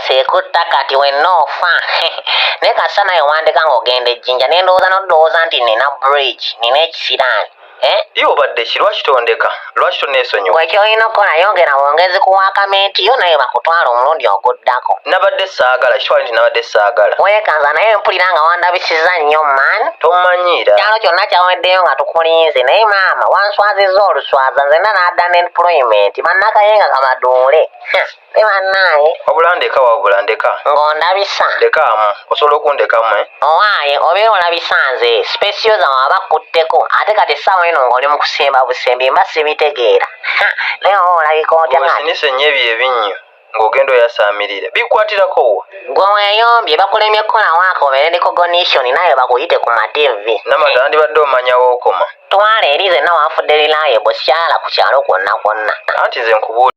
Sekutta kati wenoofa naye kasana yewandika ng'ogenda ejjinja ne ndowooza n'odowooza nti nina bridge nina ekisiraani. Iyo obadde ki lwaki tondeka lwaki toneesonyiwa? Bwe kyolina okukola yongera bwongezi ku waakamenti yo naye bakutwala omulundi oguddako. Nabadde saagala kitwale nti nabadde saagala. Weekanza naye mpulira nga wandabisizza nnyo maani. Tomanyiira. Kyalo kyonna kyaweddeyo nga tukulinze naye maama wanswazizza oluswaza nzenna n'adda n'employment bannakayenga kamaduule. Ne bannaaye. Wabula ndeka wabula ndeka. Ng'ondabisa. Ndekaamu osobola okundekamu Owaaye obeera olabisa nze specioza waba kutteko ate kati essaawa eno ng'oli mu kusimba busembi mba sibitegeera. Naye oba olabika otya kati? Weesinise nnyo ebyo ebinnyo ng'ogenda oyasaamirira bikwatirako wa? Gwe weeyombye bakulemye kukola waaka obeere recognition naye bakuyite ku mativi. Namata wandibadde omanya wookoma. Twala eri zenna wanfudde reliable sikyala ku kyalo kwonna kwonna. Anti nze nkubuulira